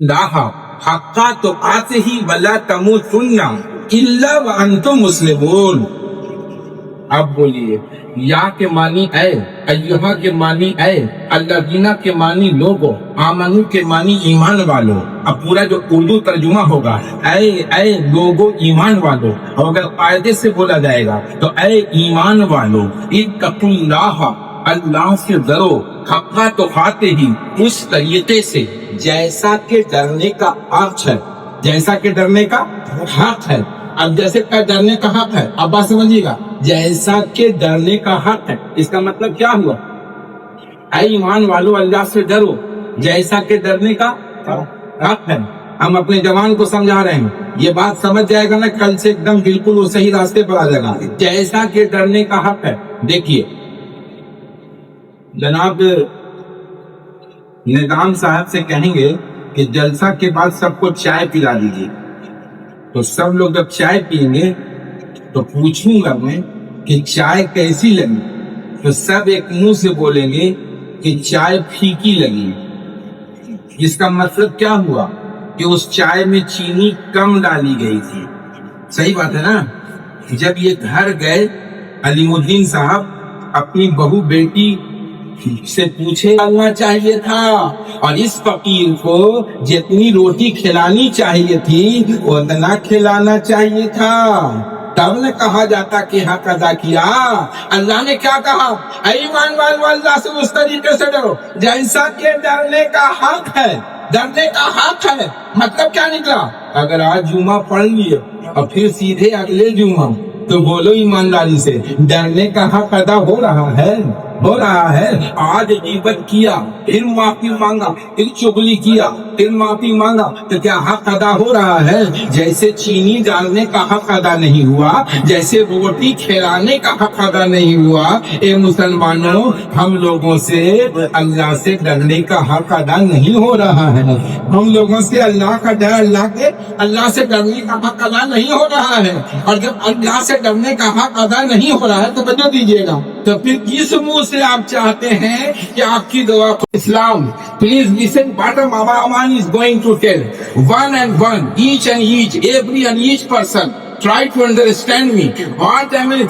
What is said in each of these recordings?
लाहा हक्का तुकातिही वला तमूतुन्ना इल्ला व अंतुम मुस्लिमून। अब बोलिए, या के मानी ऐ, अय्युहा के मनी ऐ, अल्लादीना के मानी लोगो, आमनू के मानी ईमान वालो। अब पूरा जो उर्दू तर्जुमा होगा, ऐ लोगो ईमान वालो। और अगर कायदे से बोला जाएगा तो ऐ ईमान वालो, इत्तकुल्लाह, अल्लाह से डरो, हक्का तुकातिही, उस तरीके से जैसा के डरने का हक है, जैसा के डरने का हक है। अब जैसे का डरने का हक है, अब बात समझिएगा, जैसा के डरने का हक है, इसका मतलब क्या हुआ? ऐ ईमान वालों अल्लाह से डरो, जैसा के डरने का हक है। हम अपने जवान को समझा रहे हैं, ये बात समझ जाएगा ना, कल से एकदम बिल्कुल वो सही रास्ते पर आ जाएगा। जैसा के डरने का हक है। देखिए जनाब निजाम साहब से कहेंगे कि जलसा के बाद सबको चाय पिला दीजिए, तो सब लोग जब चाय पियेंगे तो पूछूंगा मैं कि चाय कैसी लगी, तो सब एक मुंह से बोलेंगे कि चाय फीकी लगी। इसका मतलब क्या हुआ कि उस चाय में चीनी कम डाली गई थी। सही बात है ना? जब ये घर गए अलीमुद्दीन साहब अपनी बहू बेटी से पूछे डालना चाहिए था, और इस फकीर को जितनी रोटी खिलानी चाहिए थी उतना खिलाना चाहिए था, तब न कहा जाता कि हक अदा किया। अल्लाह ने क्या कहा? ऐ ईमान वालों अल्लाह से उस तरीके से डरो जैसा के डरने का हक है। डरने का हक है मतलब क्या निकला? अगर आज जुमा पढ़ लिए और फिर सीधे अगले जुमा, तो बोलो ईमानदारी से, डरने का हक अदा हो रहा है? हो रहा है। आज गीबत किया, फिर माफी मांगा, फिर चुगली किया, फिर माफी मांगा, तो क्या हक अदा हो रहा है? जैसे चीनी डालने का हक अदा नहीं हुआ, जैसे रोटी खिलाने का हक अदा नहीं हुआ, ए मुसलमानों, हम लोगों से अल्लाह से डरने का हक अदा नहीं हो रहा है। हम लोगों से अल्लाह का डर, अल्लाह से डरने का हक अदा नहीं हो रहा है। और जब अल्लाह से डरने का हक अदा नहीं हो रहा है तो बता दीजिएगा, तो फिर किस मुंह से आप चाहते हैं कि आपकी दुआ? Islam, please listen what Aman is going to tell. One and one, each and each, every and each person, try to understand me. What Aman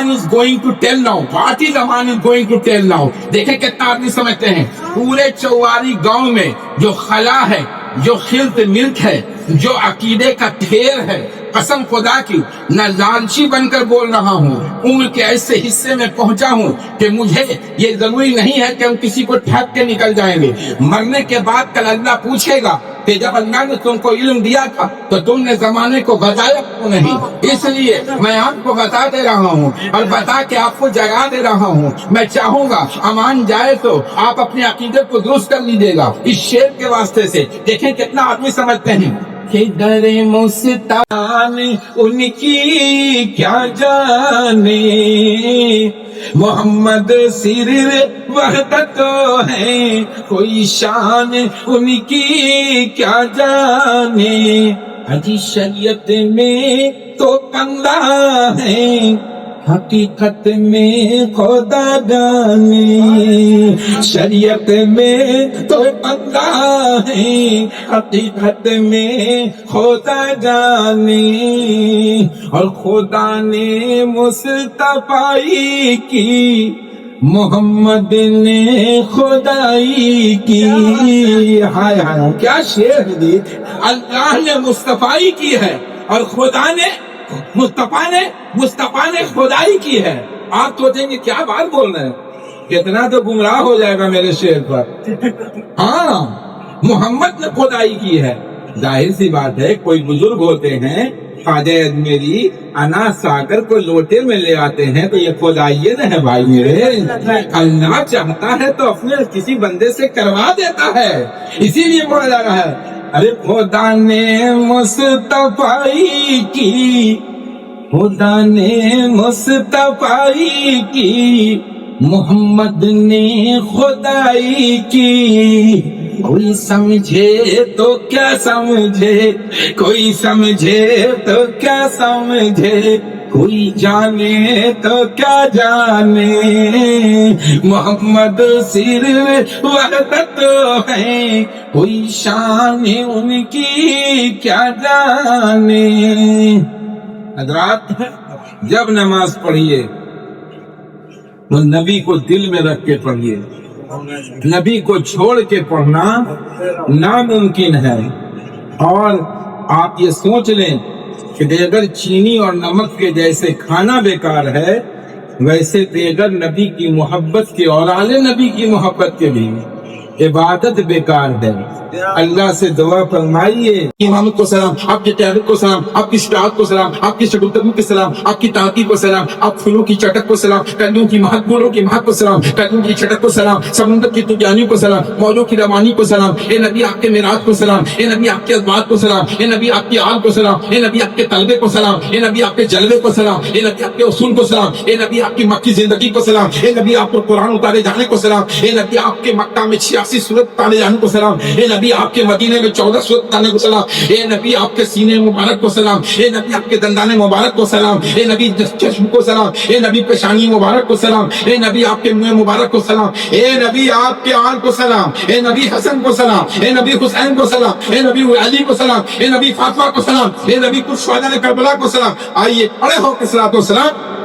is going to tell now. What is Aman is going to tell now? देखें कितना आदमी समझते हैं। पूरे चौवारी गांव में जो खला है, जो खिल्त मिल्क है, जो अकीदे का ढेर है, कसम खुदा की, न लालची बनकर बोल रहा हूँ, उम्र के ऐसे हिस्से में पहुंचा हूँ कि मुझे ये जरूरी नहीं है कि हम किसी को ठग के निकल जाएंगे। मरने के बाद कल अल्लाह पूछेगा कि जब अल्लाह ने तुमको इल्म दिया था तो तुमने जमाने को बताया क्यों नहीं? इसलिए मैं आपको बता दे रहा हूँ और बता के आपको जगा दे रहा हूँ। मैं चाहूंगा अमान जाए तो आप अपने अकीदे को दुरुस्त कर लीजिएगा इस शेर के वास्ते से। देखें कितना आदमी समझते हैं कि डरे मुस्तान उनकी क्या जाने, मोहम्मद सिर वहदत है, कोई शान उनकी क्या जाने। अजी शरीयत में तो पंगा है, हकीकत में खुदा जाने। शरीयत में तो पंगा है, हकीकत में खुदा जाने। और खुदा ने मुस्तफाई की, मोहम्मद ने खुदाई की। हाय हाय क्या शेर है! अल्लाह ने मुस्तफाई की है और खुदा ने मुस्तफा ने खुदाई की है। आप सोचेंगे क्या बात बोल रहे हैं, कितना तो गुमराह हो जाएगा मेरे शेर पर। हाँ, मोहम्मद ने खुदाई की है। जाहिर सी बात है, कोई बुजुर्ग होते हैं, ख्वाजा अजमेरी अनाज सागर को लोटे में ले आते हैं, तो ये खुदाई न है भाई मेरे। अल्लाह चाहता है तो अपने किसी बंदे से करवा देता है, इसीलिए बोला जा रहा है, अरे खुदा ने मुस्तफाई की, खुदा ने मुस्तफाई की, मोहम्मद ने खुदाई की। कोई समझे तो क्या समझे, कोई समझे तो क्या समझे, کوئی جانے تو کیا جانے محمد صرف وحدت ہے کوئی شان ان کی کیا جانے حضرات جب نماز پڑھیے تو نبی کو دل میں رکھ کے پڑھیے نبی کو چھوڑ کے پڑھنا ناممکن ہے اور آپ یہ سوچ لیں کہ اگر چینی اور نمک کے جیسے کھانا بیکار ہے ویسے اگر نبی کی محبت کے اور آل نبی کی محبت کے بھی عبادت بیکار ہے اللہ سے دعا فرمائیے امامت کو سلام آپ کی قیادت کو سلام آپ کی شجاعت کو سلام آپ کی شگفتگو کو سلام آپ کی تاقی کو سلام آپ پھولوں کی چٹک کو سلام کندوں کی مہک پھولوں کی مہک کو سلام کندوں کی چٹک کو سلام سمندر کی تجانیوں کو سلام موجوں کی روانی کو سلام اے نبی آپ کے معراج کو سلام اے نبی آپ کے ازواج کو سلام اے نبی آپ کی آل کو سلام اے نبی آپ کے طلبے کو سلام اے نبی آپ کے جلوے کو سلام اے نبی آپ کے اصول کو سلام اے نبی آپ کی مکی زندگی کو سلام اے نبی آپ کو قرآن اتارے جانے کو سلام اے نبی آپ کے مکہ میں 86 سورت اتارے جانے کو سلام اے نبی آپ کے مدینے میں 14 سورت اتارنے کو سلام اے نبی آپ کے سینے مبارک کو سلام اے نبی آپ کے دندان مبارک کو سلام اے نبی چشم کو سلام اے نبی پیشانی مبارک کو سلام اے نبی آپ کے منہ مبارک کو سلام اے نبی آپ کے آل کو سلام اے نبی حسن کو سلام اے نبی حسین کو سلام اے نبی علی کو سلام اے نبی فاطمہ کو سلام اے نبی کچھ شہداء کربلا کو سلام آئیے کھڑے ہو کے صلوات و سلام